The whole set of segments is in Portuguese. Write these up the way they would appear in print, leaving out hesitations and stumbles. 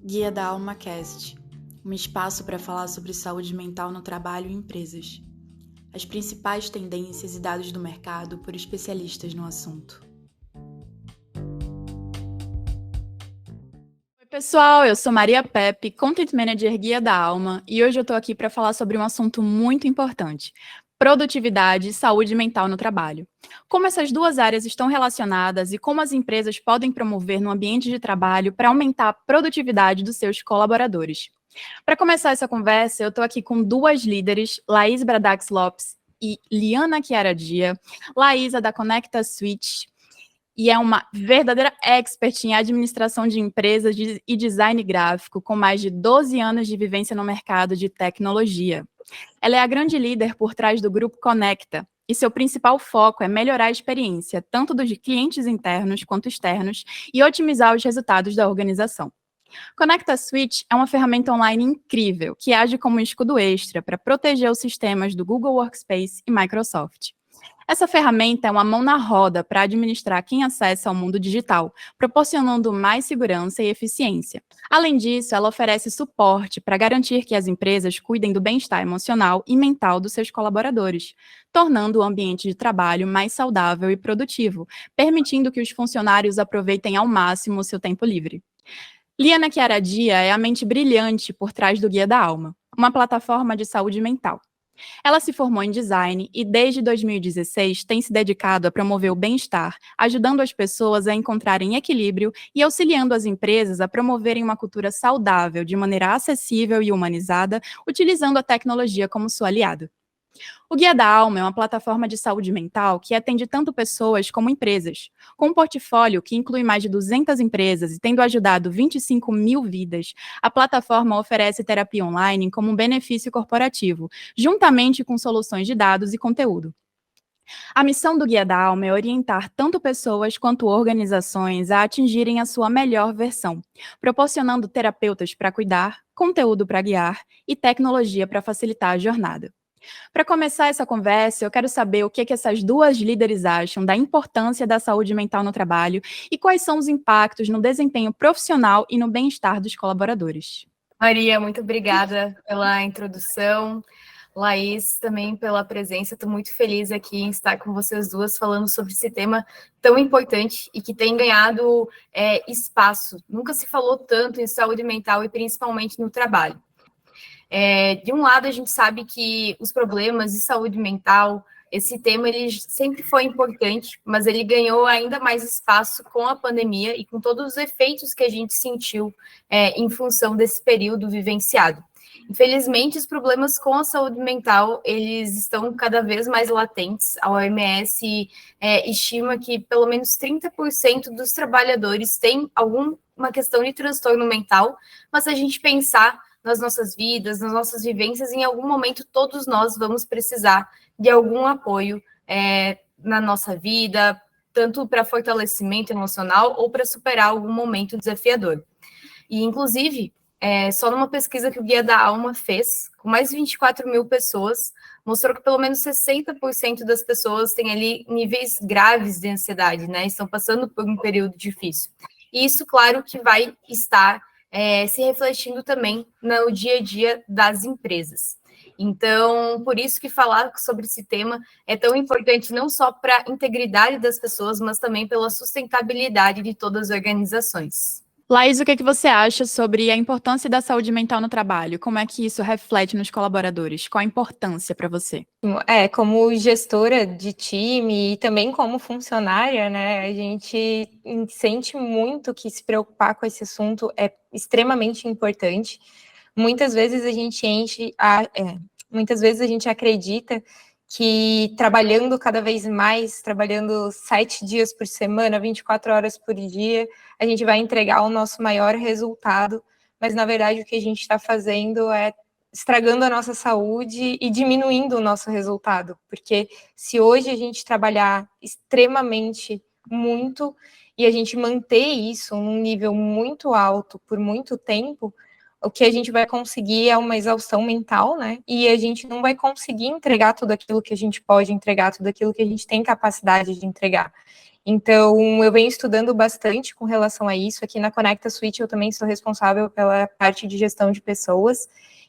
Guia da Alma Cast, um espaço para falar sobre saúde mental no trabalho e empresas. As principais tendências e dados do mercado por especialistas no assunto. Oi pessoal, eu sou Maria Pepe, Content Manager Guia da Alma, e hoje eu estou aqui para falar sobre um assunto muito importante: produtividade e saúde mental no trabalho. Como essas duas áreas estão relacionadas e como as empresas podem promover no ambiente de trabalho para aumentar a produtividade dos seus colaboradores. Para começar essa conversa, eu estou aqui com duas líderes, Laís Bradax Lopes e Liana Chiara Dia. Laís é da Conecta Switch e é uma verdadeira expert em administração de empresas e design gráfico, com mais de 12 anos de vivência no mercado de tecnologia. Ela é a grande líder por trás do grupo Conecta, e seu principal foco é melhorar a experiência, tanto dos clientes internos quanto externos, e otimizar os resultados da organização. Conecta Switch é uma ferramenta online incrível, que age como um escudo extra para proteger os sistemas do Google Workspace e Microsoft. Essa ferramenta é uma mão na roda para administrar quem acessa ao mundo digital, proporcionando mais segurança e eficiência. Além disso, ela oferece suporte para garantir que as empresas cuidem do bem-estar emocional e mental dos seus colaboradores, tornando o ambiente de trabalho mais saudável e produtivo, permitindo que os funcionários aproveitem ao máximo o seu tempo livre. Liana Chiara Dia é a mente brilhante por trás do Guia da Alma, uma plataforma de saúde mental. Ela se formou em design e, desde 2016, tem se dedicado a promover o bem-estar, ajudando as pessoas a encontrarem equilíbrio e auxiliando as empresas a promoverem uma cultura saudável de maneira acessível e humanizada, utilizando a tecnologia como sua aliada. O Guia da Alma é uma plataforma de saúde mental que atende tanto pessoas como empresas. Com um portfólio que inclui mais de 200 empresas e tendo ajudado 25 mil vidas, a plataforma oferece terapia online como um benefício corporativo, juntamente com soluções de dados e conteúdo. A missão do Guia da Alma é orientar tanto pessoas quanto organizações a atingirem a sua melhor versão, proporcionando terapeutas para cuidar, conteúdo para guiar e tecnologia para facilitar a jornada. Para começar essa conversa, eu quero saber o que essas duas líderes acham da importância da saúde mental no trabalho e quais são os impactos no desempenho profissional e no bem-estar dos colaboradores. Maria, muito obrigada pela introdução. Laís, também pela presença. Estou muito feliz aqui em estar com vocês duas falando sobre esse tema tão importante e que tem ganhado espaço. Nunca se falou tanto em saúde mental e principalmente no trabalho. De um lado, a gente sabe que os problemas de saúde mental, esse tema ele sempre foi importante, mas ele ganhou ainda mais espaço com a pandemia e com todos os efeitos que a gente sentiu em função desse período vivenciado. Infelizmente, os problemas com a saúde mental, eles estão cada vez mais latentes. A OMS estima que pelo menos 30% dos trabalhadores têm alguma questão de transtorno mental, mas se a gente pensar nas nossas vidas, nas nossas vivências, em algum momento todos nós vamos precisar de algum apoio na nossa vida, tanto para fortalecimento emocional ou para superar algum momento desafiador. E, inclusive, só numa pesquisa que o Guia da Alma fez, com mais de 24 mil pessoas, mostrou que pelo menos 60% das pessoas têm ali níveis graves de ansiedade, né? Estão passando por um período difícil. E isso, claro, que vai estar se refletindo também no dia a dia das empresas. Então, por isso que falar sobre esse tema é tão importante, não só para a integridade das pessoas, mas também pela sustentabilidade de todas as organizações. Laís, o que você acha sobre a importância da saúde mental no trabalho? Como é que isso reflete nos colaboradores? Qual a importância para você? Como gestora de time e também como funcionária, né, a gente sente muito que se preocupar com esse assunto é extremamente importante. Muitas vezes a gente acredita que trabalhando cada vez mais, trabalhando 7 dias por semana, 24 horas por dia, a gente vai entregar o nosso maior resultado, mas na verdade o que a gente está fazendo é estragando a nossa saúde e diminuindo o nosso resultado, porque se hoje a gente trabalhar extremamente muito e a gente manter isso num nível muito alto por muito tempo, o que a gente vai conseguir é uma exaustão mental, né? E a gente não vai conseguir entregar tudo aquilo que a gente pode entregar, tudo aquilo que a gente tem capacidade de entregar. Então, eu venho estudando bastante com relação a isso. Aqui na Conecta Suite, eu também sou responsável pela parte de gestão de pessoas.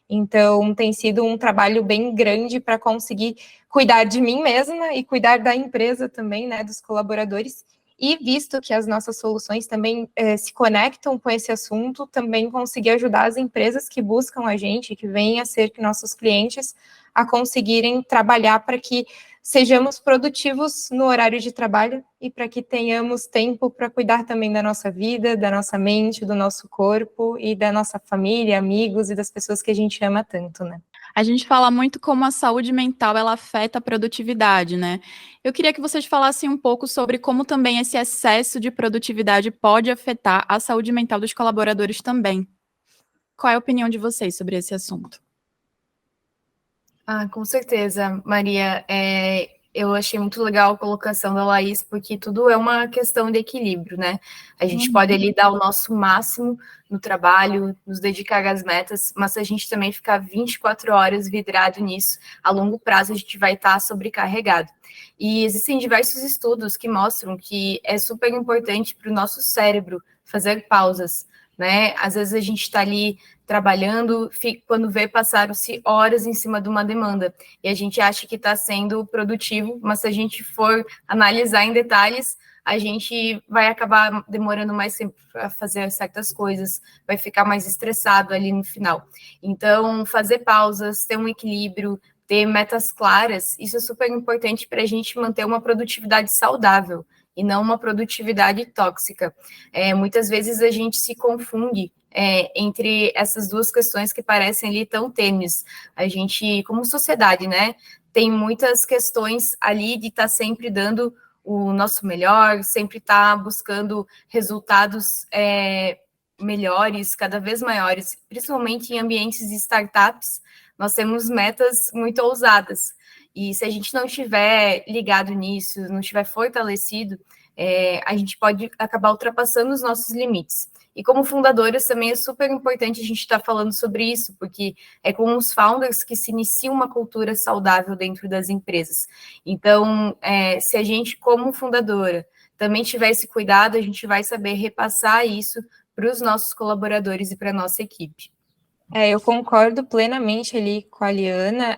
Então, tem sido um trabalho bem grande para conseguir cuidar de mim mesma e cuidar da empresa também, né, dos colaboradores. E visto que as nossas soluções também se conectam com esse assunto, também conseguir ajudar as empresas que buscam a gente, que vêm a ser nossos clientes, a conseguirem trabalhar para que sejamos produtivos no horário de trabalho e para que tenhamos tempo para cuidar também da nossa vida, da nossa mente, do nosso corpo e da nossa família, amigos e das pessoas que a gente ama tanto, né? A gente fala muito como a saúde mental ela afeta a produtividade, né? Eu queria que vocês falassem um pouco sobre como também esse excesso de produtividade pode afetar a saúde mental dos colaboradores também. Qual é a opinião de vocês sobre esse assunto? Com certeza, Maria. Eu achei muito legal a colocação da Laís, porque tudo é uma questão de equilíbrio, né? A gente pode ali dar o nosso máximo no trabalho, nos dedicar às metas, mas se a gente também ficar 24 horas vidrado nisso, a longo prazo a gente vai estar sobrecarregado. E existem diversos estudos que mostram que é super importante para o nosso cérebro fazer pausas, né? Às vezes a gente está ali trabalhando, quando vê, passaram-se horas em cima de uma demanda, e a gente acha que está sendo produtivo, mas se a gente for analisar em detalhes, a gente vai acabar demorando mais tempo para fazer certas coisas, vai ficar mais estressado ali no final. Então, fazer pausas, ter um equilíbrio, ter metas claras, isso é super importante para a gente manter uma produtividade saudável, e não uma produtividade tóxica. Muitas vezes a gente se confunde entre essas duas questões que parecem ali tão tênues. A gente, como sociedade, né, tem muitas questões ali de estar sempre dando o nosso melhor, sempre estar buscando resultados melhores, cada vez maiores, principalmente em ambientes de startups, nós temos metas muito ousadas. E se a gente não estiver ligado nisso, não estiver fortalecido, a gente pode acabar ultrapassando os nossos limites. E como fundadores também é super importante a gente estar falando sobre isso, porque é com os founders que se inicia uma cultura saudável dentro das empresas. Então, se a gente, como fundadora, também tiver esse cuidado, a gente vai saber repassar isso para os nossos colaboradores e para a nossa equipe. Eu concordo plenamente ali com a Liana,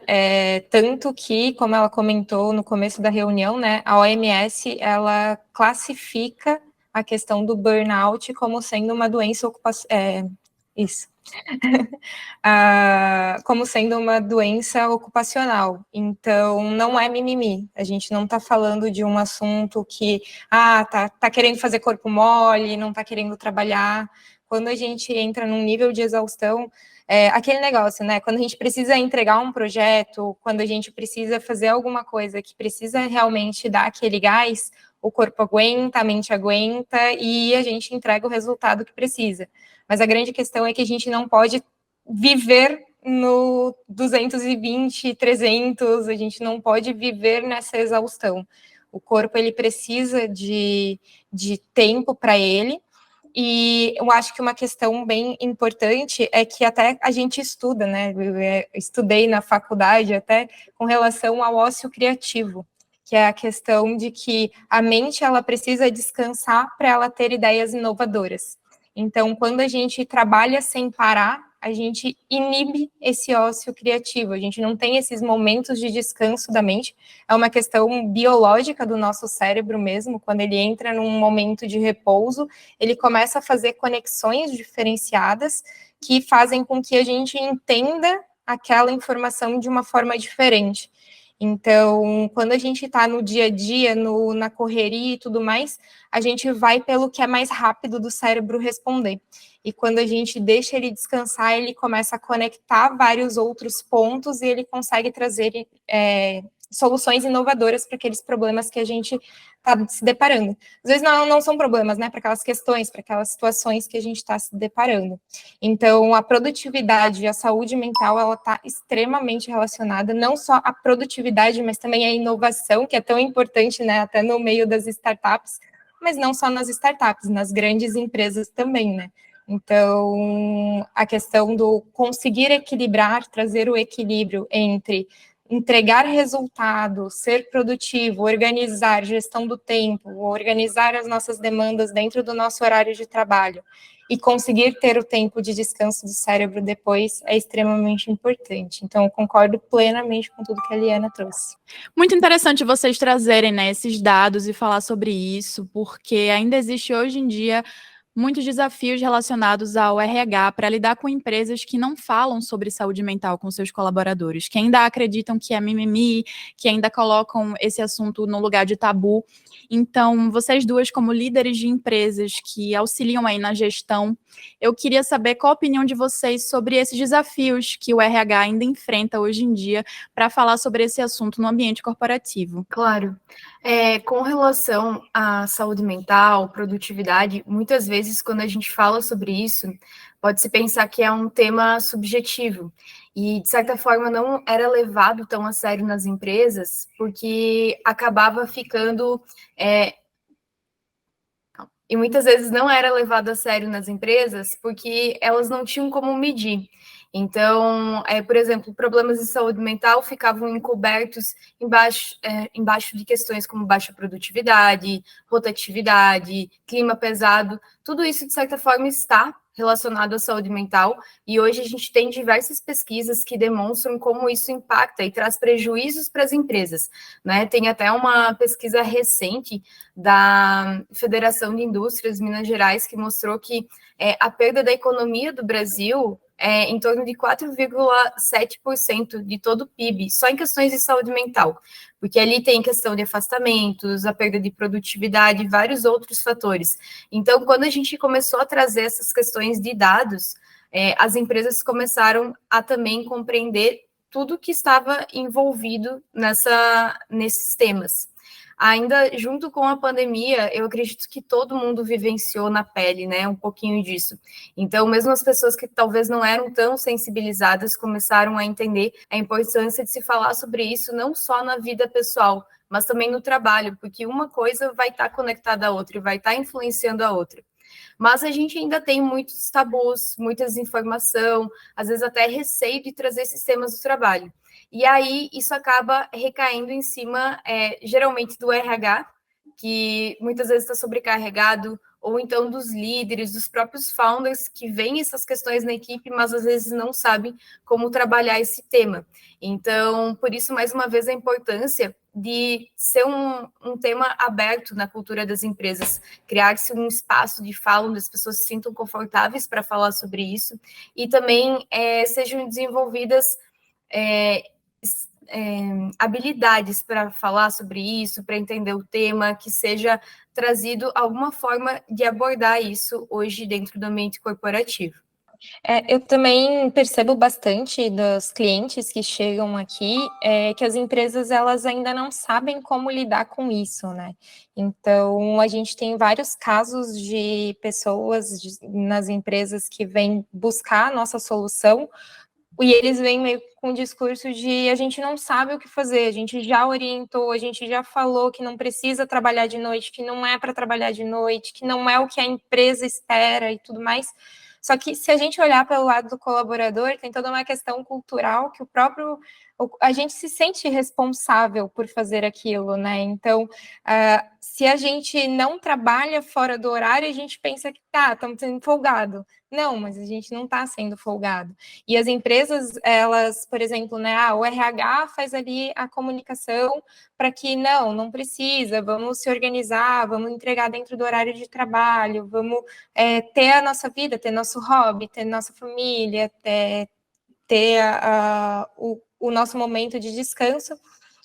tanto que, como ela comentou no começo da reunião, né, a OMS, ela classifica a questão do burnout como sendo uma doença como sendo uma doença ocupacional. Então, não é mimimi. A gente não está falando de um assunto que, tá querendo fazer corpo mole, não está querendo trabalhar. Quando a gente entra num nível de exaustão, aquele negócio, né? Quando a gente precisa entregar um projeto, quando a gente precisa fazer alguma coisa que precisa realmente dar aquele gás, o corpo aguenta, a mente aguenta e a gente entrega o resultado que precisa. Mas a grande questão é que a gente não pode viver no 220, 300, a gente não pode viver nessa exaustão. O corpo, ele precisa de tempo para ele. E eu acho que uma questão bem importante é que até a gente estuda, né? Eu estudei na faculdade até com relação ao ócio criativo, que é a questão de que a mente ela precisa descansar para ela ter ideias inovadoras. Então, quando a gente trabalha sem parar, a gente inibe esse ócio criativo, a gente não tem esses momentos de descanso da mente, é uma questão biológica do nosso cérebro mesmo, quando ele entra num momento de repouso, ele começa a fazer conexões diferenciadas que fazem com que a gente entenda aquela informação de uma forma diferente. Então, quando a gente está no dia a dia, na correria e tudo mais, a gente vai pelo que é mais rápido do cérebro responder. E quando a gente deixa ele descansar, ele começa a conectar vários outros pontos e ele consegue trazer soluções inovadoras para aqueles problemas que a gente está se deparando. Às vezes não são problemas, né, para aquelas questões, para aquelas situações que a gente está se deparando. Então, a produtividade e a saúde mental, ela está extremamente relacionada, não só à produtividade, mas também à inovação, que é tão importante, né, até no meio das startups, mas não só nas startups, nas grandes empresas também, né. Então, a questão do conseguir equilibrar, trazer o equilíbrio entre entregar resultado, ser produtivo, organizar gestão do tempo, organizar as nossas demandas dentro do nosso horário de trabalho e conseguir ter o tempo de descanso do cérebro depois é extremamente importante. Então, eu concordo plenamente com tudo que a Liana trouxe. Muito interessante vocês trazerem, né, esses dados e falar sobre isso, porque ainda existe hoje em dia muitos desafios relacionados ao RH para lidar com empresas que não falam sobre saúde mental com seus colaboradores, que ainda acreditam que é mimimi, que ainda colocam esse assunto no lugar de tabu. Então, vocês duas, como líderes de empresas que auxiliam aí na gestão, eu queria saber qual a opinião de vocês sobre esses desafios que o RH ainda enfrenta hoje em dia para falar sobre esse assunto no ambiente corporativo. Claro. Com relação à saúde mental, produtividade, muitas vezes, quando a gente fala sobre isso, pode-se pensar que é um tema subjetivo e, de certa forma, não era levado tão a sério nas empresas, porque acabava ficando. E muitas vezes não era levado a sério nas empresas porque elas não tinham como medir. Então, por exemplo, problemas de saúde mental ficavam encobertos embaixo de questões como baixa produtividade, rotatividade, clima pesado. Tudo isso, de certa forma, está relacionado à saúde mental, e hoje a gente tem diversas pesquisas que demonstram como isso impacta e traz prejuízos para as empresas, né? Tem até uma pesquisa recente da Federação de Indústrias Minas Gerais que mostrou que a perda da economia do Brasil é em torno de 4,7% de todo o PIB, só em questões de saúde mental, porque ali tem questão de afastamentos, a perda de produtividade e vários outros fatores. Então, quando a gente começou a trazer essas questões de dados, as empresas começaram a também compreender tudo que estava envolvido nesses temas. Ainda junto com a pandemia, eu acredito que todo mundo vivenciou na pele, né, um pouquinho disso. Então, mesmo as pessoas que talvez não eram tão sensibilizadas começaram a entender a importância de se falar sobre isso, não só na vida pessoal, mas também no trabalho, porque uma coisa vai estar conectada à outra e vai estar influenciando a outra. Mas a gente ainda tem muitos tabus, muita desinformação, às vezes até receio de trazer esses temas do trabalho. E aí isso acaba recaindo em cima, geralmente, do RH, que muitas vezes está sobrecarregado, ou então dos líderes, dos próprios founders, que veem essas questões na equipe, mas às vezes não sabem como trabalhar esse tema. Então, por isso, mais uma vez, a importância de ser um tema aberto na cultura das empresas, criar-se um espaço de fala onde as pessoas se sintam confortáveis para falar sobre isso, e também sejam desenvolvidas habilidades para falar sobre isso, para entender o tema, que seja trazido alguma forma de abordar isso hoje dentro do ambiente corporativo. Eu também percebo bastante dos clientes que chegam aqui que as empresas elas ainda não sabem como lidar com isso, né? Então a gente tem vários casos de pessoas nas empresas que vêm buscar a nossa solução e eles vêm meio com o discurso de a gente não sabe o que fazer, a gente já orientou, a gente já falou que não precisa trabalhar de noite, que não é para trabalhar de noite, que não é o que a empresa espera e tudo mais. Só que se a gente olhar pelo lado do colaborador, tem toda uma questão cultural que a gente se sente responsável por fazer aquilo, né? Então, se a gente não trabalha fora do horário, a gente pensa que estamos sendo folgado. Não, mas a gente não está sendo folgado. E as empresas, elas, por exemplo, né, o RH faz ali a comunicação para que não precisa, vamos se organizar, vamos entregar dentro do horário de trabalho, vamos ter a nossa vida, ter nosso hobby, ter nossa família, ter o nosso momento de descanso,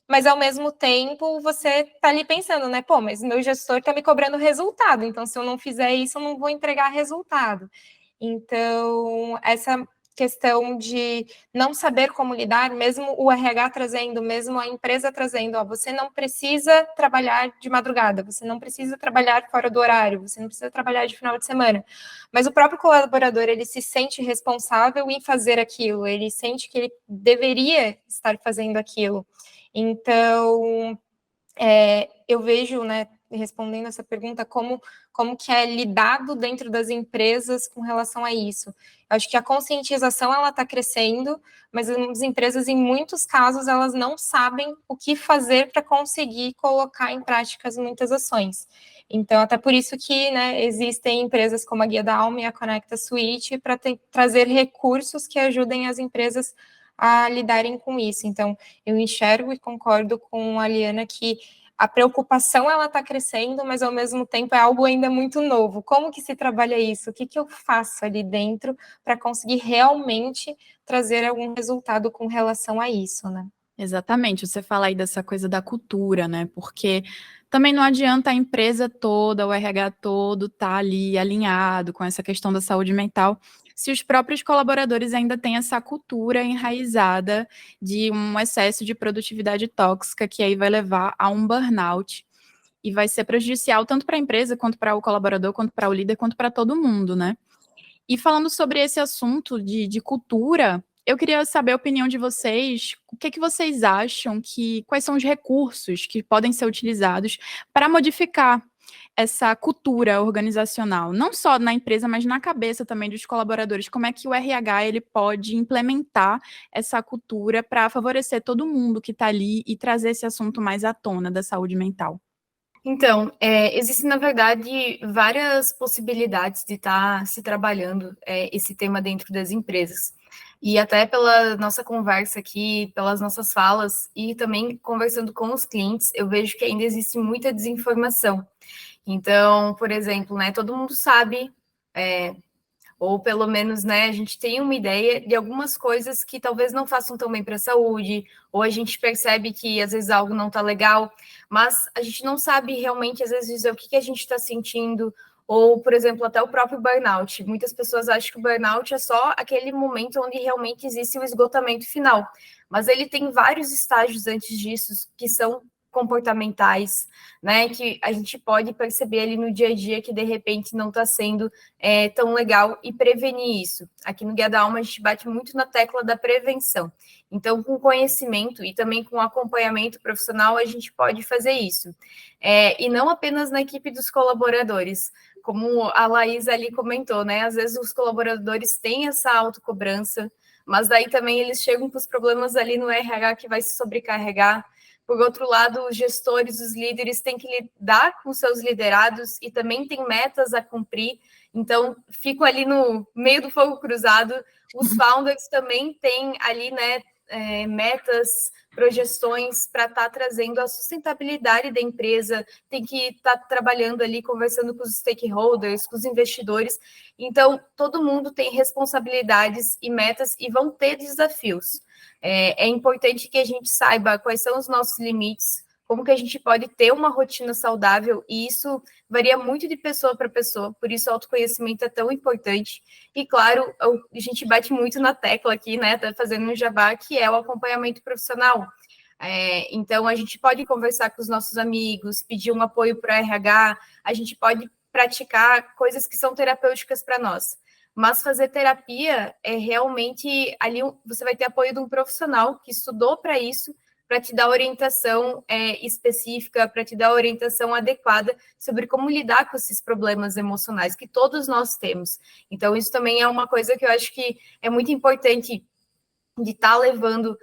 mas ao mesmo tempo você está ali pensando, né, pô, mas meu gestor está me cobrando resultado, então se eu não fizer isso, eu não vou entregar resultado. Então, essa questão de não saber como lidar, mesmo o RH trazendo, mesmo a empresa trazendo, você não precisa trabalhar de madrugada, você não precisa trabalhar fora do horário, você não precisa trabalhar de final de semana, mas o próprio colaborador, ele se sente responsável em fazer aquilo, ele sente que ele deveria estar fazendo aquilo. Então, eu vejo, né, respondendo essa pergunta, como que é lidado dentro das empresas com relação a isso. Eu acho que a conscientização, ela está crescendo, mas as empresas, em muitos casos, elas não sabem o que fazer para conseguir colocar em práticas muitas ações. Então, até por isso que, né, existem empresas como a Guia da Alma e a Conecta Suite para trazer recursos que ajudem as empresas a lidarem com isso. Então, eu enxergo e concordo com a Liana que a preocupação, ela está crescendo, mas ao mesmo tempo é algo ainda muito novo. Como que se trabalha isso? O que eu faço ali dentro para conseguir realmente trazer algum resultado com relação a isso, né? Exatamente, você fala aí dessa coisa da cultura, né? Porque também não adianta a empresa toda, o RH todo, tá ali alinhado com essa questão da saúde mental, se os próprios colaboradores ainda têm essa cultura enraizada de um excesso de produtividade tóxica, que aí vai levar a um burnout e vai ser prejudicial tanto para a empresa, quanto para o colaborador, quanto para o líder, quanto para todo mundo, né? E falando sobre esse assunto de cultura, eu queria saber a opinião de vocês. O que vocês acham quais são os recursos que podem ser utilizados para modificar essa cultura organizacional, não só na empresa, mas na cabeça também dos colaboradores? Como é que o RH ele pode implementar essa cultura para favorecer todo mundo que está ali e trazer esse assunto mais à tona da saúde mental? Então, existem, na verdade, várias possibilidades de estar se trabalhando esse tema dentro das empresas. E até pela nossa conversa aqui, pelas nossas falas, e também conversando com os clientes, eu vejo que ainda existe muita desinformação. Então, por exemplo, né, todo mundo sabe, ou pelo menos, né, a gente tem uma ideia de algumas coisas que talvez não façam tão bem para a saúde, ou a gente percebe que às vezes algo não está legal, mas a gente não sabe realmente, às vezes, dizer o que a gente está sentindo, ou, por exemplo, até o próprio burnout. Muitas pessoas acham que o burnout é só aquele momento onde realmente existe o esgotamento final, mas ele tem vários estágios antes disso que são comportamentais, né, que a gente pode perceber ali no dia a dia que de repente não está sendo tão legal e prevenir isso. Aqui no Guia da Alma a gente bate muito na tecla da prevenção. Então, com conhecimento e também com acompanhamento profissional, a gente pode fazer isso. E não apenas na equipe dos colaboradores, como a Laís ali comentou, né? Às vezes os colaboradores têm essa autocobrança, mas daí também eles chegam com os problemas ali no RH que vai se sobrecarregar. Por outro lado, os gestores, os líderes têm que lidar com seus liderados e também têm metas a cumprir. Então, fico ali no meio do fogo cruzado. Os founders também têm ali, né, metas, projeções para estar trazendo a sustentabilidade da empresa, tem que estar trabalhando ali, conversando com os stakeholders, com os investidores. Então, todo mundo tem responsabilidades e metas e vão ter desafios. É importante que a gente saiba quais são os nossos limites, como que a gente pode ter uma rotina saudável, e isso varia muito de pessoa para pessoa, por isso o autoconhecimento é tão importante. E, claro, a gente bate muito na tecla aqui, né, tá fazendo um jabá, que é o acompanhamento profissional. Então, a gente pode conversar com os nossos amigos, pedir um apoio para o RH, a gente pode praticar coisas que são terapêuticas para nós. Mas fazer terapia é realmente ali você vai ter apoio de um profissional que estudou para isso, para te dar orientação específica, para te dar orientação adequada sobre como lidar com esses problemas emocionais que todos nós temos. Então, isso também é uma coisa que eu acho que é muito importante de estar levando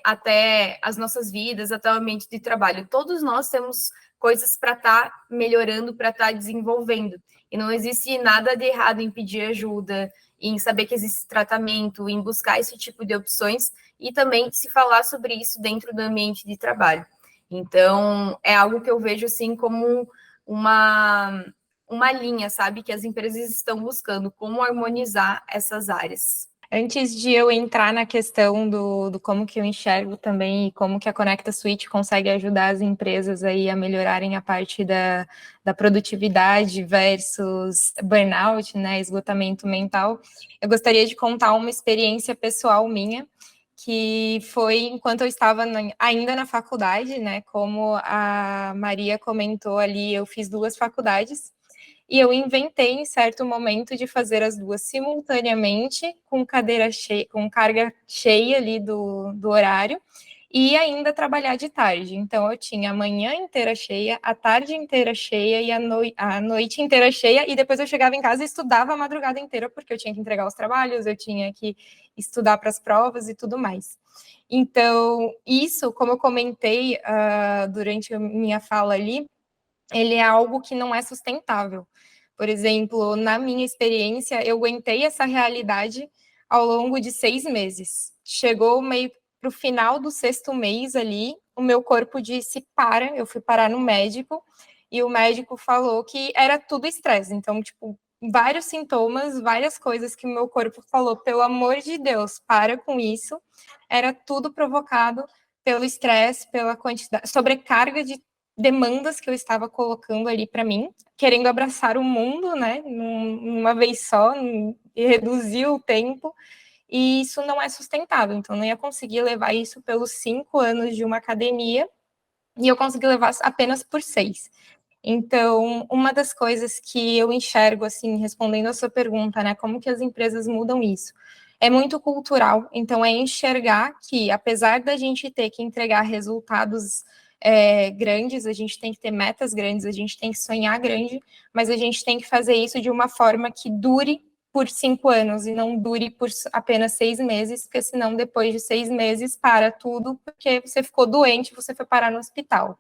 até as nossas vidas, até o ambiente de trabalho. Todos nós temos coisas para estar melhorando, para estar desenvolvendo. E não existe nada de errado em pedir ajuda, em saber que existe tratamento, em buscar esse tipo de opções e também se falar sobre isso dentro do ambiente de trabalho. Então, é algo que eu vejo assim como uma linha, sabe, que as empresas estão buscando, como harmonizar essas áreas. Antes de eu entrar na questão do como que eu enxergo também e como que a Conecta Suite consegue ajudar as empresas aí a melhorarem a parte da produtividade versus burnout, né, esgotamento mental, eu gostaria de contar uma experiência pessoal minha, que foi enquanto eu estava ainda na faculdade, né, como a Maria comentou ali, eu fiz 2 faculdades, e eu inventei, em certo momento, de fazer as 2 simultaneamente, com cadeira cheia, com carga cheia ali do horário. e ainda trabalhar de tarde. Então, eu tinha a manhã inteira cheia, a tarde inteira cheia e a noite inteira cheia, e depois eu chegava em casa e estudava a madrugada inteira, porque eu tinha que entregar os trabalhos, eu tinha que estudar para as provas e tudo mais. Então, isso, como eu comentei durante a minha fala ali, ele é algo que não é sustentável. Por exemplo, na minha experiência, eu aguentei essa realidade ao longo de 6 meses. Chegou meio para o final do 6º mês ali, o meu corpo disse para, eu fui parar no médico, e o médico falou que era tudo estresse. Então, tipo, vários sintomas, várias coisas que o meu corpo falou, pelo amor de Deus, para com isso. Era tudo provocado pelo estresse, pela quantidade, sobrecarga de demandas que eu estava colocando ali para mim, querendo abraçar o mundo, né, numa vez só, e reduzir o tempo, e isso não é sustentável. Então, não ia conseguir levar isso pelos 5 anos de uma academia, e eu consegui levar apenas por 6. Então, uma das coisas que eu enxergo, assim, respondendo a sua pergunta, né, como que as empresas mudam isso? É muito cultural, então é enxergar que, apesar da gente ter que entregar resultados grandes, a gente tem que ter metas grandes, a gente tem que sonhar grande, mas a gente tem que fazer isso de uma forma que dure por 5 anos e não dure por apenas 6 meses, porque senão depois de 6 meses para tudo, porque você ficou doente, você foi parar no hospital.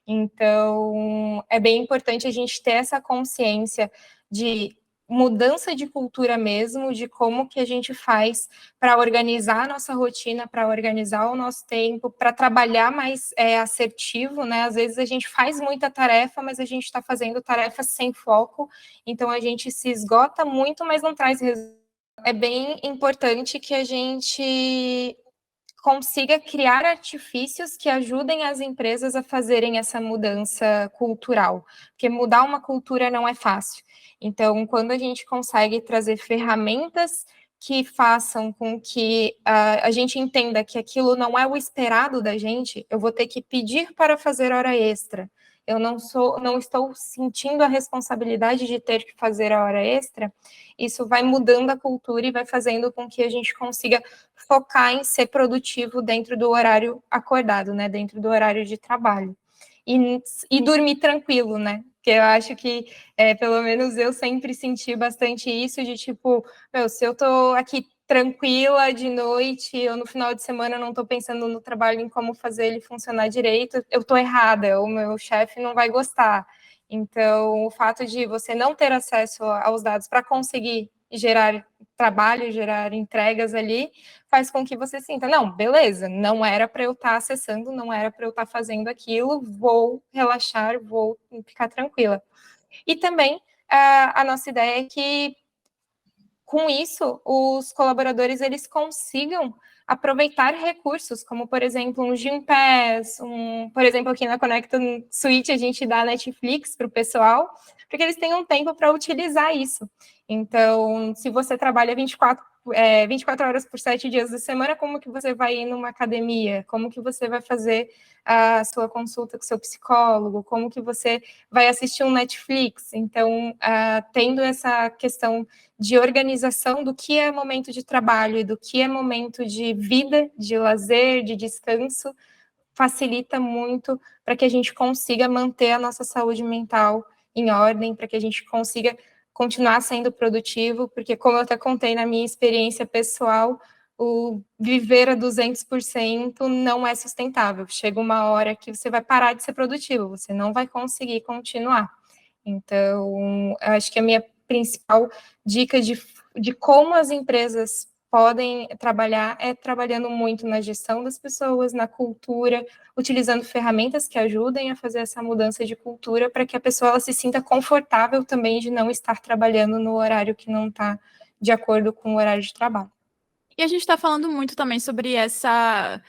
Então, é bem importante a gente ter essa consciência de mudança de cultura mesmo, de como que a gente faz para organizar a nossa rotina, para organizar o nosso tempo, para trabalhar mais assertivo, né? Às vezes a gente faz muita tarefa, mas a gente está fazendo tarefas sem foco, então a gente se esgota muito, mas não traz resultado. É bem importante que a gente consiga criar artifícios que ajudem as empresas a fazerem essa mudança cultural, porque mudar uma cultura não é fácil. Então, quando a gente consegue trazer ferramentas que façam com que a gente entenda que aquilo não é o esperado da gente, eu vou ter que pedir para fazer hora extra. Eu não estou sentindo a responsabilidade de ter que fazer a hora extra. Isso vai mudando a cultura e vai fazendo com que a gente consiga focar em ser produtivo dentro do horário acordado, né? Dentro do horário de trabalho. E dormir tranquilo, né? Porque eu acho que, pelo menos eu sempre senti bastante isso de tipo, meu, se eu tô aqui tranquila de noite, eu no final de semana não tô pensando no trabalho, em como fazer ele funcionar direito, eu tô errada, o meu chefe não vai gostar. Então, o fato de você não ter acesso aos dados para conseguir gerar trabalho, gerar entregas ali, faz com que você sinta, não, beleza, não era para eu estar acessando, não era para eu estar fazendo aquilo, vou relaxar, vou ficar tranquila. E também a nossa ideia é que com isso, os colaboradores eles consigam aproveitar recursos, como, por exemplo, um Gympass, por exemplo, aqui na Conecta Suite a gente dá Netflix para o pessoal, para que eles tenham tempo para utilizar isso. Então, se você trabalha 24 horas por 7 dias da semana, como que você vai ir numa academia? Como que você vai fazer a sua consulta com o seu psicólogo? Como que você vai assistir um Netflix? Então, tendo essa questão de organização do que é momento de trabalho e do que é momento de vida, de lazer, de descanso, facilita muito para que a gente consiga manter a nossa saúde mental em ordem, para que a gente consiga continuar sendo produtivo, porque como eu até contei na minha experiência pessoal, o viver a 200% não é sustentável. Chega uma hora que você vai parar de ser produtivo, você não vai conseguir continuar. Então, eu acho que a minha principal dica de como as empresas podem trabalhar é trabalhando muito na gestão das pessoas, na cultura, utilizando ferramentas que ajudem a fazer essa mudança de cultura para que a pessoa ela se sinta confortável também de não estar trabalhando no horário que não está de acordo com o horário de trabalho. E a gente está falando muito também sobre essa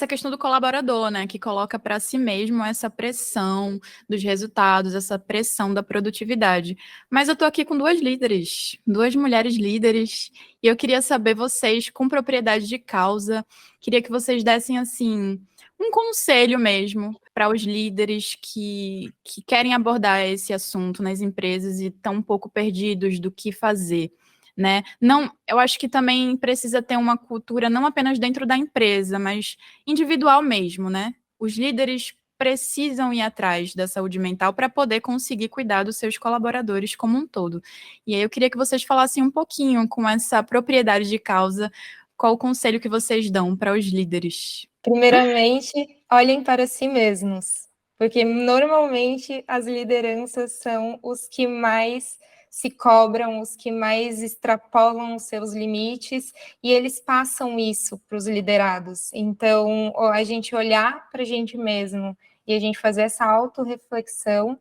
questão do colaborador, né? Que coloca para si mesmo essa pressão dos resultados, essa pressão da produtividade. Mas eu estou aqui com duas mulheres líderes, e eu queria saber vocês, com propriedade de causa, queria que vocês dessem, assim, um conselho mesmo para os líderes que querem abordar esse assunto nas empresas e estão um pouco perdidos do que fazer. né? Não, eu acho que também precisa ter uma cultura não apenas dentro da empresa, mas individual mesmo, né? Os líderes precisam ir atrás da saúde mental para poder conseguir cuidar dos seus colaboradores como um todo. E aí eu queria que vocês falassem um pouquinho com essa propriedade de causa, qual o conselho que vocês dão para os líderes? Primeiramente, olhem para si mesmos, porque normalmente as lideranças são os que mais se cobram, os que mais extrapolam os seus limites, e eles passam isso para os liderados. Então, a gente olhar para a gente mesmo e a gente fazer essa autorreflexão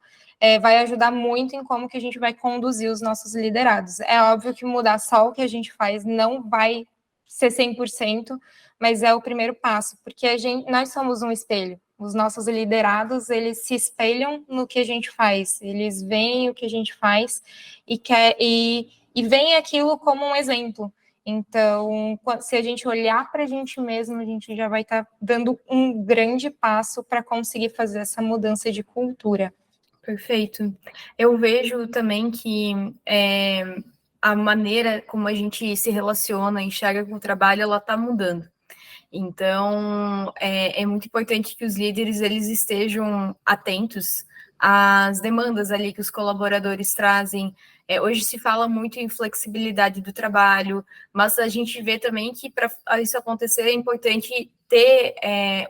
vai ajudar muito em como que a gente vai conduzir os nossos liderados. É óbvio que mudar só o que a gente faz não vai ser 100%, mas é o primeiro passo, porque nós somos um espelho. Os nossos liderados, eles se espelham no que a gente faz, eles veem o que a gente faz e veem aquilo como um exemplo. Então, se a gente olhar para a gente mesmo, a gente já vai estar dando um grande passo para conseguir fazer essa mudança de cultura. Perfeito. Eu vejo também que a maneira como a gente se relaciona, enxerga com o trabalho, ela está mudando. Então, é muito importante que os líderes eles estejam atentos às demandas ali que os colaboradores trazem. Hoje se fala muito em flexibilidade do trabalho, mas a gente vê também que para isso acontecer é importante ter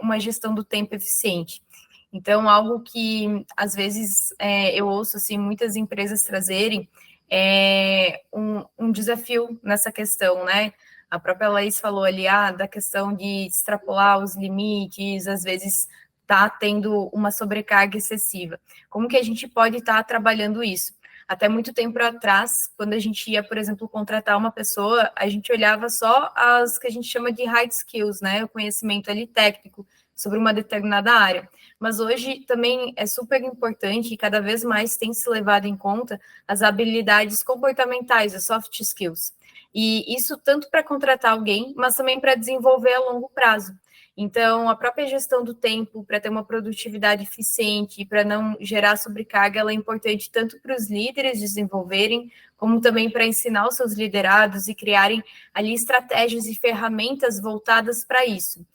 uma gestão do tempo eficiente. Então, algo que às vezes eu ouço assim, muitas empresas trazerem é um desafio nessa questão, né? A própria Laís falou ali da questão de extrapolar os limites, às vezes está tendo uma sobrecarga excessiva. Como que a gente pode estar trabalhando isso? Até muito tempo atrás, quando a gente ia, por exemplo, contratar uma pessoa, a gente olhava só as que a gente chama de hard skills, né? O conhecimento ali técnico sobre uma determinada área. Mas hoje também é super importante e cada vez mais tem se levado em conta as habilidades comportamentais, as soft skills. E isso tanto para contratar alguém, mas também para desenvolver a longo prazo. Então, a própria gestão do tempo, para ter uma produtividade eficiente e para não gerar sobrecarga, ela é importante tanto para os líderes desenvolverem, como também para ensinar os seus liderados e criarem ali estratégias e ferramentas voltadas para isso.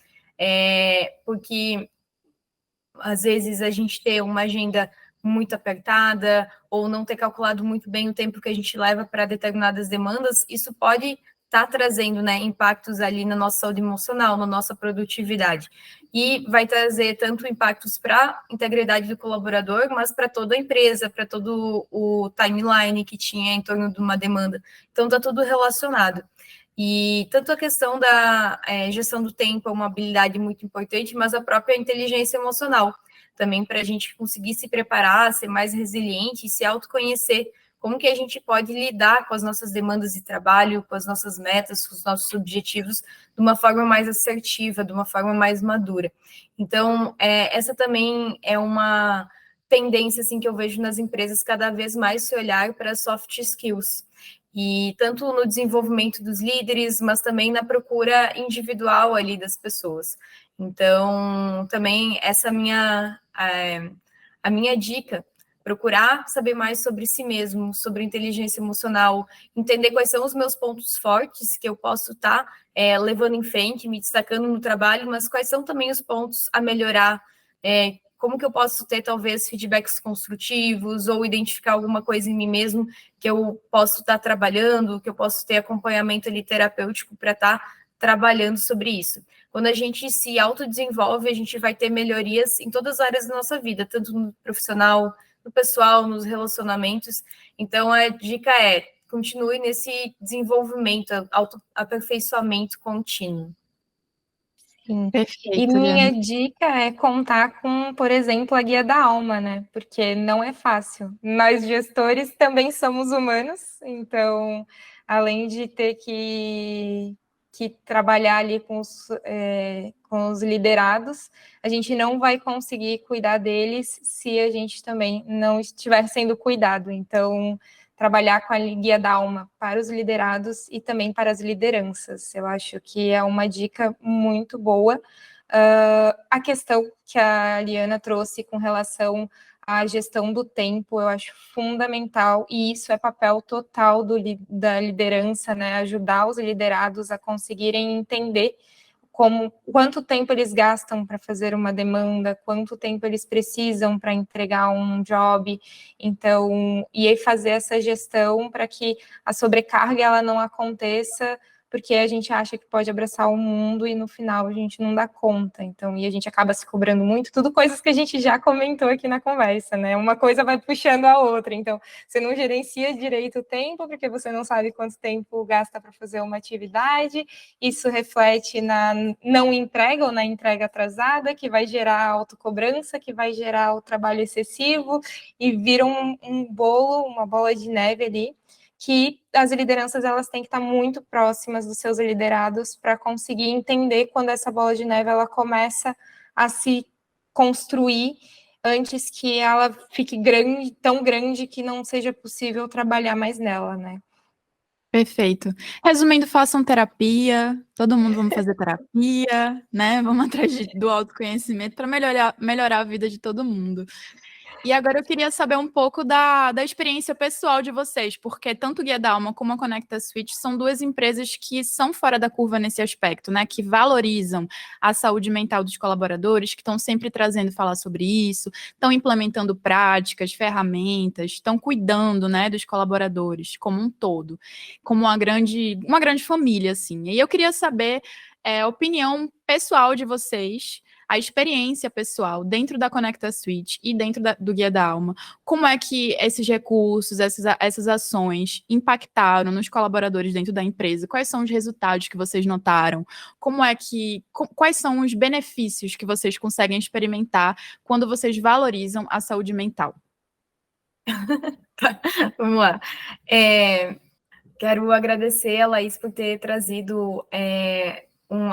Porque às vezes a gente ter uma agenda muito apertada ou não ter calculado muito bem o tempo que a gente leva para determinadas demandas, isso pode estar trazendo, né, impactos ali na nossa saúde emocional, na nossa produtividade. E vai trazer tanto impactos para a integridade do colaborador, mas para toda a empresa, para todo o timeline que tinha em torno de uma demanda. Então, está tudo relacionado. E tanto a questão da gestão do tempo é uma habilidade muito importante, mas a própria inteligência emocional também para a gente conseguir se preparar, ser mais resiliente e se autoconhecer. Como que a gente pode lidar com as nossas demandas de trabalho, com as nossas metas, com os nossos objetivos, de uma forma mais assertiva, de uma forma mais madura. Então, essa também é uma tendência assim, que eu vejo nas empresas cada vez mais se olhar para soft skills. E tanto no desenvolvimento dos líderes, mas também na procura individual ali das pessoas. Então, também essa a minha dica, procurar saber mais sobre si mesmo, sobre inteligência emocional, entender quais são os meus pontos fortes que eu posso estar levando em frente, me destacando no trabalho, mas quais são também os pontos a melhorar, como que eu posso ter, talvez, feedbacks construtivos ou identificar alguma coisa em mim mesmo que eu posso estar trabalhando, que eu posso ter acompanhamento ali terapêutico para estar trabalhando sobre isso. Quando a gente se autodesenvolve, a gente vai ter melhorias em todas as áreas da nossa vida, tanto no profissional, no pessoal, nos relacionamentos. Então, a dica continue nesse desenvolvimento, autoaperfeiçoamento contínuo. Sim. Perfeito, E minha Liana. dica é contar com, por exemplo, a guia da alma, né? Porque não é fácil. Nós gestores também somos humanos, então, além de ter que trabalhar ali com os liderados, a gente não vai conseguir cuidar deles se a gente também não estiver sendo cuidado. Então, trabalhar com a guia da alma para os liderados e também para as lideranças. Eu acho que é uma dica muito boa. A questão que a Liana trouxe com relação a gestão do tempo, eu acho fundamental, e isso é papel total da liderança, né? Ajudar os liderados a conseguirem entender quanto tempo eles gastam para fazer uma demanda, quanto tempo eles precisam para entregar um job, então, e aí fazer essa gestão para que a sobrecarga ela não aconteça, porque a gente acha que pode abraçar o mundo e no final a gente não dá conta, então, e a gente acaba se cobrando muito, tudo coisas que a gente já comentou aqui na conversa, né? Uma coisa vai puxando a outra, então, você não gerencia direito o tempo, porque você não sabe quanto tempo gasta para fazer uma atividade, isso reflete na não entrega ou na entrega atrasada, que vai gerar autocobrança, que vai gerar o trabalho excessivo, e vira um bolo, uma bola de neve ali, que as lideranças elas têm que estar muito próximas dos seus liderados para conseguir entender quando essa bola de neve ela começa a se construir antes que ela fique grande, tão grande que não seja possível trabalhar mais nela, né? Perfeito. Resumindo, façam terapia, todo mundo vamos fazer terapia, né? Vamos atrás do autoconhecimento para melhorar a vida de todo mundo. E agora eu queria saber um pouco da experiência pessoal de vocês, porque tanto o Guia da Alma como a Conecta Switch são duas empresas que são fora da curva nesse aspecto, né? Que valorizam a saúde mental dos colaboradores, que estão sempre trazendo falar sobre isso, estão implementando práticas, ferramentas, estão cuidando, né, dos colaboradores como um todo, como uma grande família, assim. E eu queria saber a opinião pessoal de vocês, a experiência pessoal dentro da Conecta Switch e dentro do Guia da Alma, como é que esses recursos, essas ações impactaram nos colaboradores dentro da empresa? Quais são os resultados que vocês notaram? Quais são os benefícios que vocês conseguem experimentar quando vocês valorizam a saúde mental? Vamos lá. Quero agradecer a Laís por ter trazido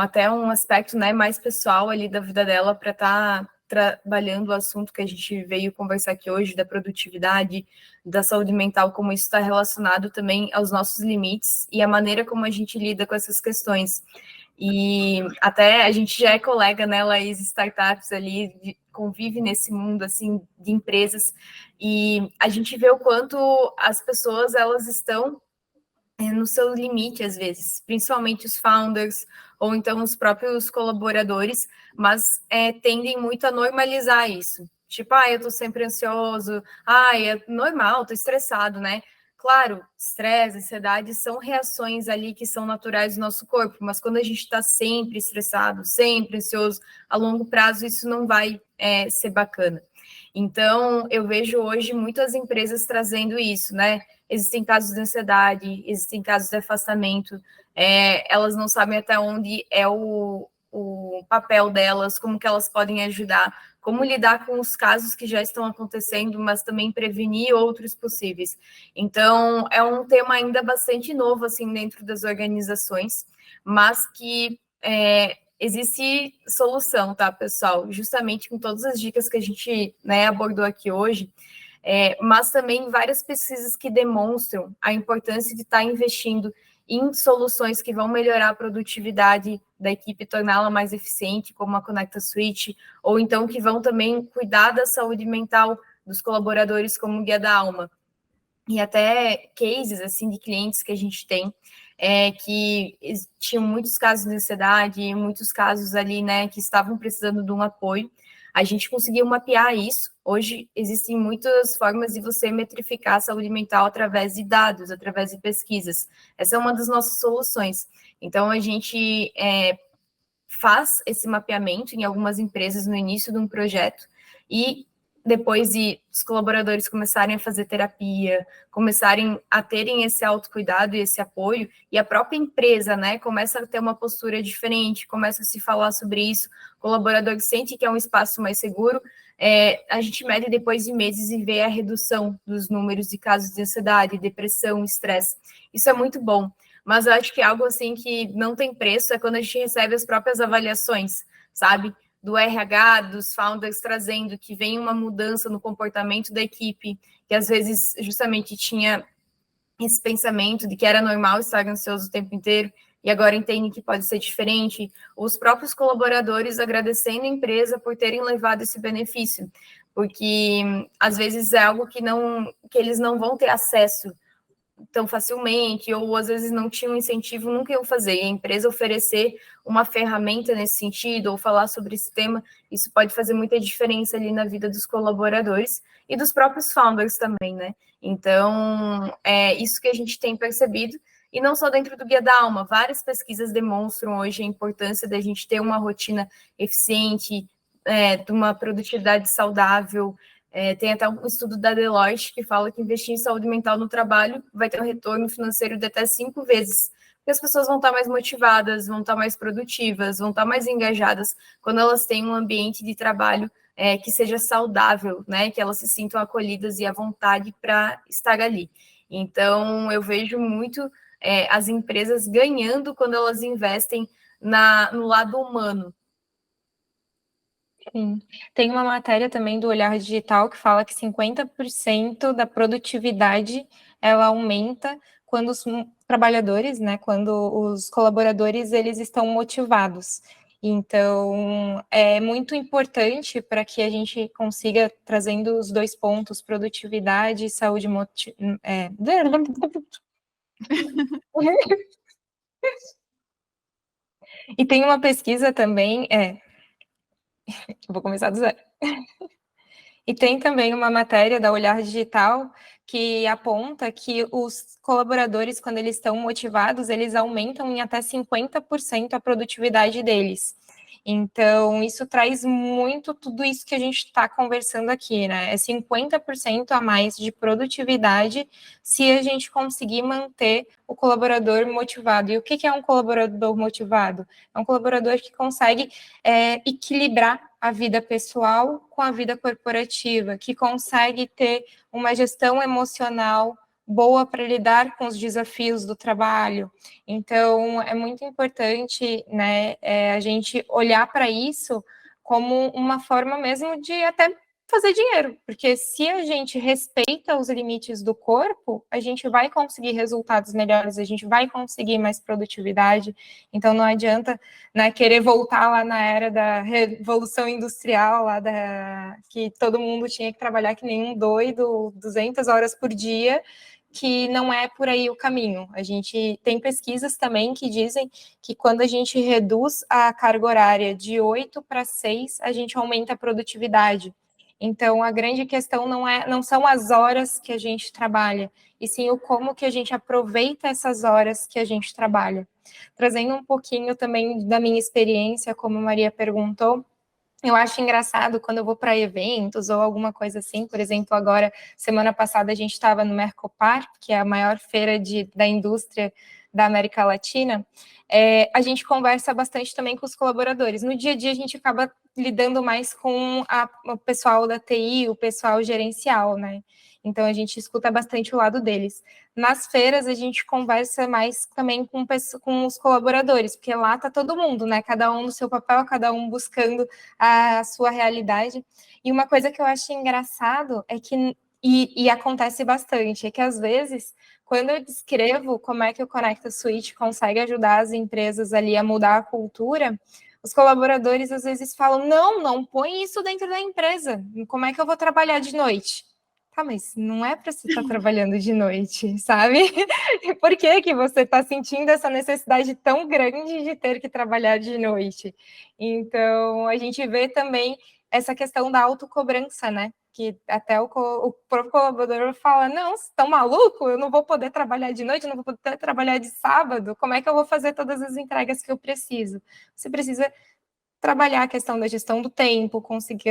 até um aspecto, né, mais pessoal ali da vida dela para estar trabalhando o assunto que a gente veio conversar aqui hoje, da produtividade, da saúde mental, como isso está relacionado também aos nossos limites e a maneira como a gente lida com essas questões. E até a gente já é colega, né, Laís, startups ali, convive nesse mundo, assim, de empresas, e a gente vê o quanto as pessoas, elas estão no seu limite, às vezes, principalmente os founders, ou então os próprios colaboradores, mas tendem muito a normalizar isso. Tipo, eu tô sempre ansioso, é normal, tô estressado, né? Claro, estresse, ansiedade são reações ali que são naturais do nosso corpo, mas quando a gente está sempre estressado, sempre ansioso, a longo prazo isso não vai ser bacana. Então, eu vejo hoje muitas empresas trazendo isso, né? Existem casos de ansiedade, existem casos de afastamento, elas não sabem até onde é o papel delas, como que elas podem ajudar, como lidar com os casos que já estão acontecendo, mas também prevenir outros possíveis. Então, é um tema ainda bastante novo, assim, dentro das organizações, mas que existe solução, tá, pessoal? Justamente com todas as dicas que a gente, né, abordou aqui hoje, mas também várias pesquisas que demonstram a importância de estar investindo em soluções que vão melhorar a produtividade da equipe, torná-la mais eficiente, como a Conecta Switch, ou então que vão também cuidar da saúde mental dos colaboradores, como o Guia da Alma. E até cases, assim, de clientes que a gente tem, que tinham muitos casos de ansiedade, muitos casos ali, né, que estavam precisando de um apoio. A gente conseguiu mapear isso. Hoje existem muitas formas de você metrificar a saúde mental através de dados, através de pesquisas. Essa é uma das nossas soluções. Então, a gente faz esse mapeamento em algumas empresas no início de um projeto e depois de os colaboradores começarem a fazer terapia, começarem a terem esse autocuidado e esse apoio, e a própria empresa, né, começa a ter uma postura diferente, começa a se falar sobre isso, o colaborador sente que é um espaço mais seguro, a gente mede depois de meses e vê a redução dos números de casos de ansiedade, depressão, estresse. Isso é muito bom, mas eu acho que algo assim que não tem preço é quando a gente recebe as próprias avaliações, sabe? Do RH, dos founders, trazendo que vem uma mudança no comportamento da equipe, que às vezes justamente tinha esse pensamento de que era normal estar ansioso o tempo inteiro, e agora entendem que pode ser diferente. Os próprios colaboradores agradecendo a empresa por terem levado esse benefício, porque às vezes é algo que eles não vão ter acesso tão facilmente, ou às vezes não tinham incentivo, nunca iam fazer. E a empresa oferecer uma ferramenta nesse sentido, ou falar sobre esse tema, isso pode fazer muita diferença ali na vida dos colaboradores e dos próprios founders também, né? Então, é isso que a gente tem percebido, e não só dentro do Guia da Alma, várias pesquisas demonstram hoje a importância da gente ter uma rotina eficiente, de uma produtividade saudável. Tem até um estudo da Deloitte que fala que investir em saúde mental no trabalho vai ter um retorno financeiro de até 5 vezes, porque as pessoas vão estar mais motivadas, vão estar mais produtivas, vão estar mais engajadas quando elas têm um ambiente de trabalho que seja saudável, né? Que elas se sintam acolhidas e à vontade para estar ali. Então, eu vejo muito as empresas ganhando quando elas investem no lado humano. Sim. Tem uma matéria também do Olhar Digital que fala que 50% da produtividade ela aumenta quando os trabalhadores, né, quando os colaboradores eles estão motivados. Então, é muito importante para que a gente consiga, trazendo os 2 pontos, produtividade e saúde E tem uma pesquisa também, vou começar do zero. E tem também uma matéria da Olhar Digital que aponta que os colaboradores, quando eles estão motivados, eles aumentam em até 50% a produtividade deles. Então, isso traz muito tudo isso que a gente está conversando aqui, né? É 50% a mais de produtividade se a gente conseguir manter o colaborador motivado. E o que é um colaborador motivado? É um colaborador que consegue equilibrar a vida pessoal com a vida corporativa, que consegue ter uma gestão emocional boa para lidar com os desafios do trabalho. Então, é muito importante, né, a gente olhar para isso como uma forma mesmo de até fazer dinheiro, porque se a gente respeita os limites do corpo, a gente vai conseguir resultados melhores, a gente vai conseguir mais produtividade. Então, não adianta, né, querer voltar lá na era da Revolução Industrial, que todo mundo tinha que trabalhar que nem um doido, 200 horas por dia, que não é por aí o caminho. A gente tem pesquisas também que dizem que quando a gente reduz a carga horária de 8 para 6, a gente aumenta a produtividade. Então, a grande questão não são as horas que a gente trabalha, e sim o como que a gente aproveita essas horas que a gente trabalha. Trazendo um pouquinho também da minha experiência, como a Maria perguntou, eu acho engraçado quando eu vou para eventos ou alguma coisa assim. Por exemplo, agora, semana passada, a gente estava no Mercopar, que é a maior feira da indústria da América Latina. A gente conversa bastante também com os colaboradores. No dia a dia, a gente acaba lidando mais com o pessoal da TI, o pessoal gerencial, né? Então, a gente escuta bastante o lado deles. Nas feiras, a gente conversa mais também com os colaboradores, porque lá está todo mundo, né? Cada um no seu papel, cada um buscando a sua realidade. E uma coisa que eu acho engraçado é que, e acontece bastante, é que às vezes, quando eu descrevo como é que o Conecta Suite consegue ajudar as empresas ali a mudar a cultura, os colaboradores às vezes falam, não põe isso dentro da empresa, como é que eu vou trabalhar de noite? Tá, mas não é para você estar trabalhando de noite, sabe? Por que que você está sentindo essa necessidade tão grande de ter que trabalhar de noite? Então, a gente vê também essa questão da autocobrança, né? Que até o próprio colaborador fala, não, vocês estão malucos? Eu não vou poder trabalhar de noite, eu não vou poder trabalhar de sábado, como é que eu vou fazer todas as entregas que eu preciso? Você precisa trabalhar a questão da gestão do tempo, conseguir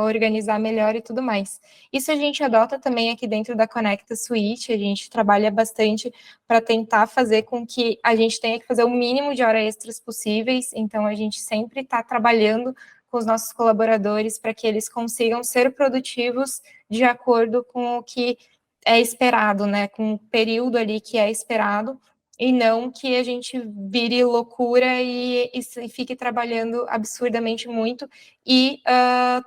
organizar melhor e tudo mais. Isso a gente adota também aqui dentro da Conecta Suite, a gente trabalha bastante para tentar fazer com que a gente tenha que fazer o mínimo de horas extras possíveis, então a gente sempre está trabalhando com os nossos colaboradores para que eles consigam ser produtivos de acordo com o que é esperado, né, com o período ali que é esperado, e não que a gente vire loucura e fique trabalhando absurdamente muito e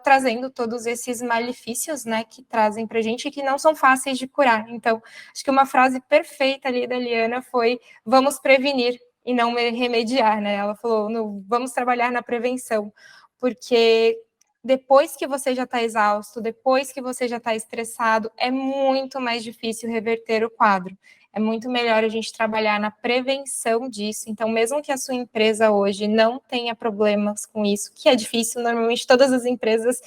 trazendo todos esses malefícios, né, que trazem para a gente e que não são fáceis de curar. Então, acho que uma frase perfeita ali da Liana foi: vamos prevenir e não remediar, né? Ela falou, vamos trabalhar na prevenção, porque depois que você já está exausto, depois que você já está estressado, é muito mais difícil reverter o quadro. É muito melhor a gente trabalhar na prevenção disso. Então, mesmo que a sua empresa hoje não tenha problemas com isso, que é difícil, normalmente todas as empresas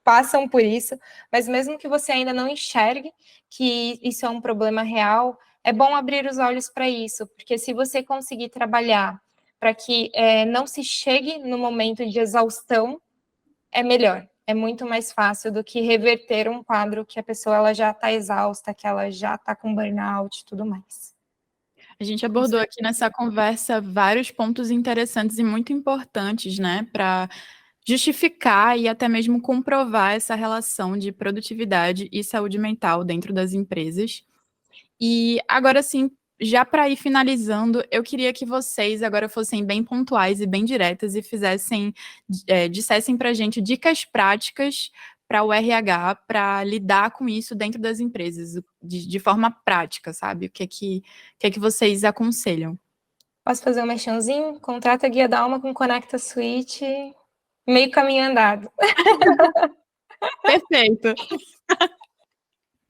passam por isso, mas mesmo que você ainda não enxergue que isso é um problema real, é bom abrir os olhos para isso, porque se você conseguir trabalhar para que não se chegue no momento de exaustão, é melhor. É muito mais fácil do que reverter um quadro que a pessoa ela já está exausta, que ela já está com burnout e tudo mais. A gente abordou aqui nessa conversa vários pontos interessantes e muito importantes, né, para justificar e até mesmo comprovar essa relação de produtividade e saúde mental dentro das empresas. E agora sim, já para ir finalizando, eu queria que vocês agora fossem bem pontuais e bem diretas e dissessem para a gente dicas práticas para o RH para lidar com isso dentro das empresas, de forma prática, sabe? O que é que vocês aconselham? Posso fazer um merchanzinho? Contrata a Guia da Alma com Conecta Suite, meio caminho andado. Perfeito.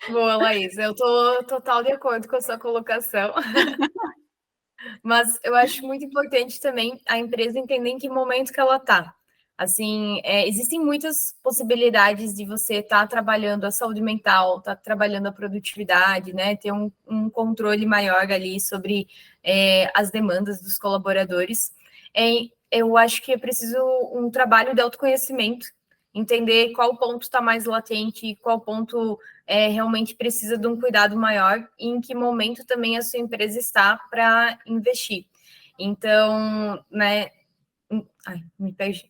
Boa, Laís. Eu tô total de acordo com a sua colocação. Mas eu acho muito importante também a empresa entender em que momento que ela está. Assim, existem muitas possibilidades de você estar trabalhando a saúde mental, estar trabalhando a produtividade, né? Ter um controle maior ali sobre as demandas dos colaboradores. Eu acho que é preciso um trabalho de autoconhecimento, entender qual ponto está mais latente, qual ponto realmente precisa de um cuidado maior e em que momento também a sua empresa está para investir. Então, né? Ai, me perdi.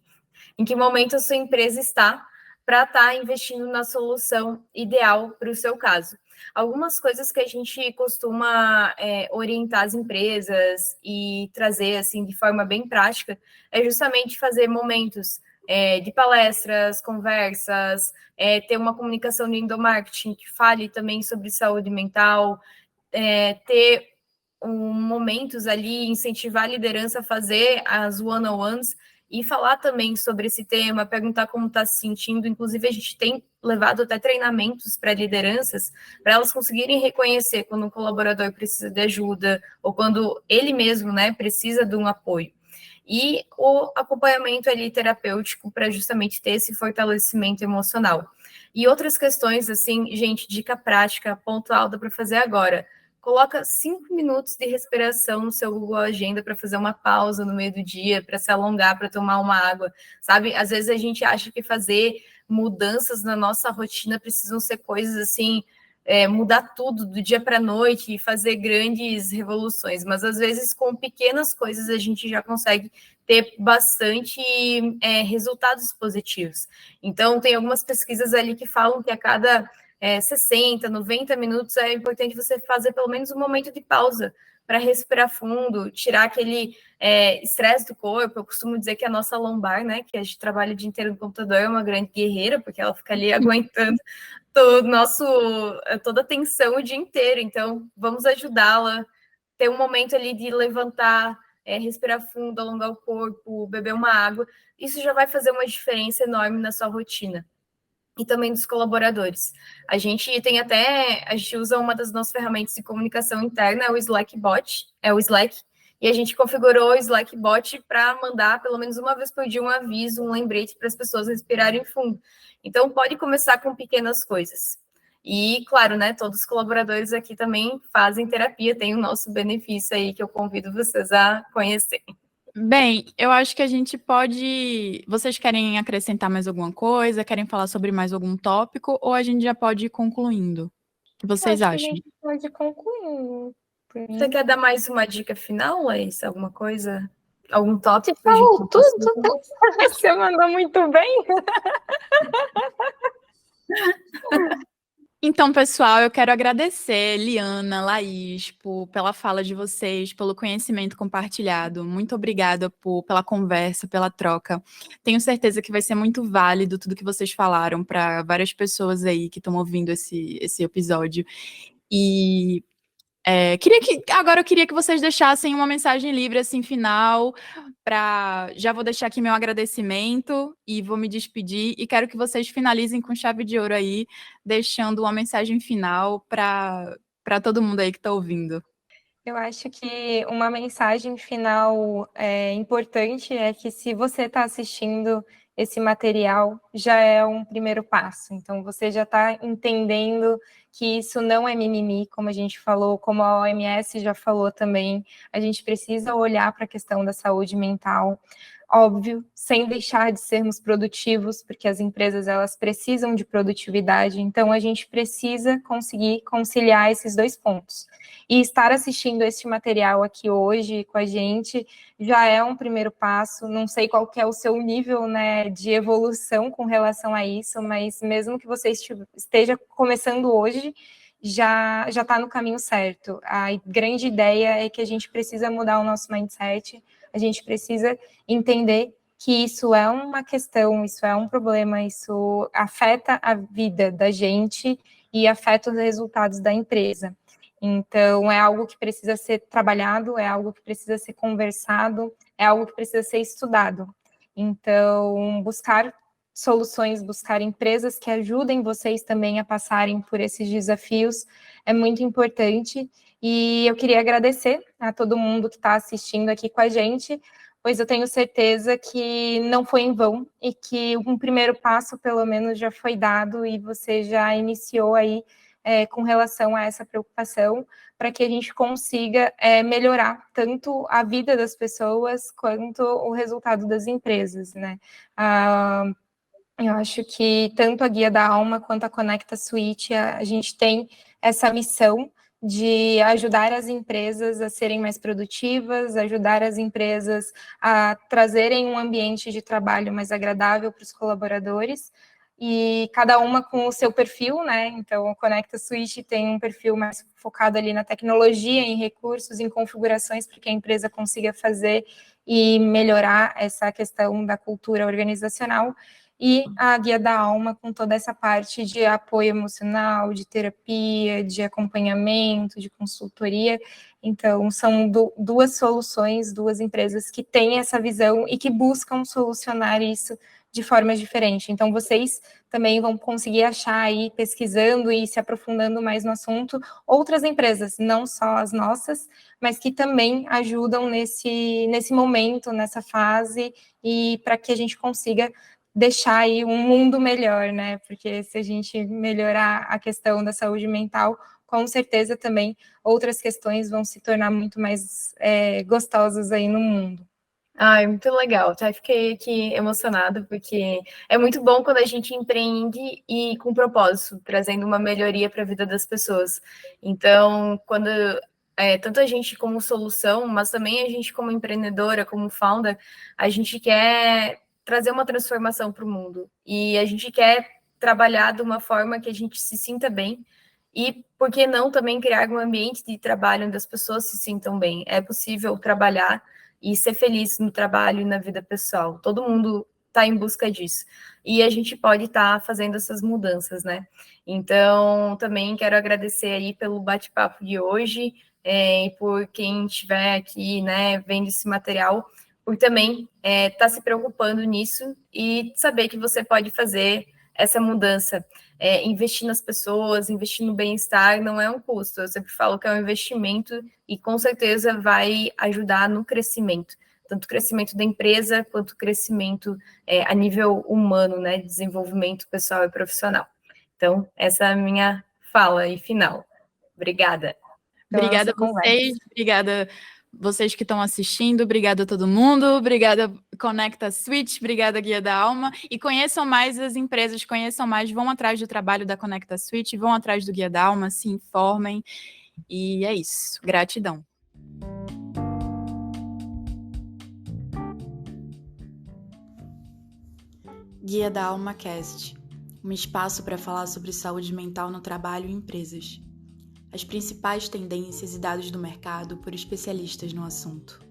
Em que momento a sua empresa está para estar investindo na solução ideal para o seu caso. Algumas coisas que a gente costuma orientar as empresas e trazer assim de forma bem prática é justamente fazer momentos de palestras, conversas, ter uma comunicação de endomarketing que fale também sobre saúde mental, ter momentos ali, incentivar a liderança a fazer as one-on-ones e falar também sobre esse tema, perguntar como está se sentindo. Inclusive, a gente tem levado até treinamentos para lideranças, para elas conseguirem reconhecer quando um colaborador precisa de ajuda ou quando ele mesmo, né, precisa de um apoio. E o acompanhamento ali terapêutico para justamente ter esse fortalecimento emocional. E outras questões, assim, gente, dica prática, pontual, dá para fazer agora. Coloca 5 minutos de respiração no seu Google Agenda para fazer uma pausa no meio do dia, para se alongar, para tomar uma água, sabe? Às vezes a gente acha que fazer mudanças na nossa rotina precisam ser coisas assim, mudar tudo do dia para a noite e fazer grandes revoluções, mas às vezes com pequenas coisas a gente já consegue ter bastante resultados positivos. Então, tem algumas pesquisas ali que falam que a cada 60, 90 minutos, é importante você fazer pelo menos um momento de pausa para respirar fundo, tirar aquele estresse do corpo. Eu costumo dizer que a nossa lombar, né, que a gente trabalha o dia inteiro no computador, é uma grande guerreira, porque ela fica ali aguentando toda a tensão o dia inteiro. Então, vamos ajudá-la, ter um momento ali de levantar, respirar fundo, alongar o corpo, beber uma água. Isso já vai fazer uma diferença enorme na sua rotina. E também dos colaboradores. A gente usa uma das nossas ferramentas de comunicação interna, é o Slack Bot, e a gente configurou o Slack Bot para mandar pelo menos uma vez por dia um aviso, um lembrete para as pessoas respirarem fundo. Então, pode começar com pequenas coisas. E, claro, né, todos os colaboradores aqui também fazem terapia, tem o nosso benefício aí que eu convido vocês a conhecerem. Bem, eu acho que a gente pode. Vocês querem acrescentar mais alguma coisa? Querem falar sobre mais algum tópico? Ou a gente já pode ir concluindo? O que vocês Acho que a acham? gente pode concluir. Você quer dar mais uma dica final, Laís? Alguma coisa? Algum Te tópico que a gente falou não tudo. passou? Você mandou muito bem. Então, pessoal, eu quero agradecer, Liana, Laís, pela fala de vocês, pelo conhecimento compartilhado. Muito obrigada pela conversa, pela troca. Tenho certeza que vai ser muito válido tudo que vocês falaram para várias pessoas aí que estão ouvindo esse episódio. E agora eu queria que vocês deixassem uma mensagem livre, assim, final, Já vou deixar aqui meu agradecimento e vou me despedir, e quero que vocês finalizem com chave de ouro aí, deixando uma mensagem final para todo mundo aí que está ouvindo. Eu acho que uma mensagem final importante é que, se você está assistindo esse material, já é um primeiro passo. Então, você já está entendendo que isso não é mimimi, como a gente falou, como a OMS já falou também. A gente precisa olhar para a questão da saúde mental, óbvio, sem deixar de sermos produtivos, porque as empresas, elas precisam de produtividade. Então, a gente precisa conseguir conciliar esses dois pontos. E estar assistindo este material aqui hoje com a gente já é um primeiro passo. Não sei qual que é o seu nível, né, de evolução com relação a isso, mas mesmo que você esteja começando hoje, já está no caminho certo. A grande ideia é que a gente precisa mudar o nosso mindset, a gente precisa entender que isso é uma questão, isso é um problema, isso afeta a vida da gente e afeta os resultados da empresa. Então, é algo que precisa ser trabalhado, é algo que precisa ser conversado, é algo que precisa ser estudado. Então, buscar soluções, buscar empresas que ajudem vocês também a passarem por esses desafios é muito importante. E eu queria agradecer a todo mundo que está assistindo aqui com a gente, pois eu tenho certeza que não foi em vão e que um primeiro passo, pelo menos, já foi dado e você já iniciou aí com relação a essa preocupação, para que a gente consiga melhorar tanto a vida das pessoas quanto o resultado das empresas, né? Eu acho que tanto a Guia da Alma quanto a Conecta Suite, a gente tem essa missão de ajudar as empresas a serem mais produtivas, ajudar as empresas a trazerem um ambiente de trabalho mais agradável para os colaboradores, e cada uma com o seu perfil, né? Então, a Conecta Suite tem um perfil mais focado ali na tecnologia, em recursos, em configurações para que a empresa consiga fazer e melhorar essa questão da cultura organizacional, e a Guia da Alma com toda essa parte de apoio emocional, de terapia, de acompanhamento, de consultoria. Então, são duas soluções, duas empresas que têm essa visão e que buscam solucionar isso de formas diferentes. Então, vocês também vão conseguir achar aí, pesquisando e se aprofundando mais no assunto, outras empresas, não só as nossas, mas que também ajudam nesse momento, nessa fase, e para que a gente consiga deixar aí um mundo melhor, né? Porque se a gente melhorar a questão da saúde mental, com certeza também outras questões vão se tornar muito mais gostosas aí no mundo. Ai, muito legal. Até fiquei aqui emocionada, porque é muito bom quando a gente empreende e com propósito, trazendo uma melhoria para a vida das pessoas. Então, quando tanto a gente como solução, mas também a gente como empreendedora, como founder, a gente quer trazer uma transformação para o mundo. E a gente quer trabalhar de uma forma que a gente se sinta bem. E, por que não, também criar um ambiente de trabalho onde as pessoas se sintam bem? É possível trabalhar e ser feliz no trabalho e na vida pessoal. Todo mundo está em busca disso. E a gente pode estar fazendo essas mudanças, né? Então, também quero agradecer aí pelo bate-papo de hoje, e por quem estiver aqui, né, vendo esse material, por também estar se preocupando nisso e saber que você pode fazer essa mudança. Investir nas pessoas, investir no bem-estar não é um custo. Eu sempre falo que é um investimento e com certeza vai ajudar no crescimento, tanto o crescimento da empresa quanto o crescimento a nível humano, né, desenvolvimento pessoal e profissional. Então, essa é a minha fala e final. Obrigada. Obrigada a vocês, obrigada vocês que estão assistindo, obrigada a todo mundo, obrigada Conecta Suite, obrigada Guia da Alma, e conheçam mais as empresas, conheçam mais, vão atrás do trabalho da Conecta Suite, vão atrás do Guia da Alma, se informem, e é isso, gratidão. Guia da Alma Cast, um espaço para falar sobre saúde mental no trabalho e empresas. As principais tendências e dados do mercado por especialistas no assunto.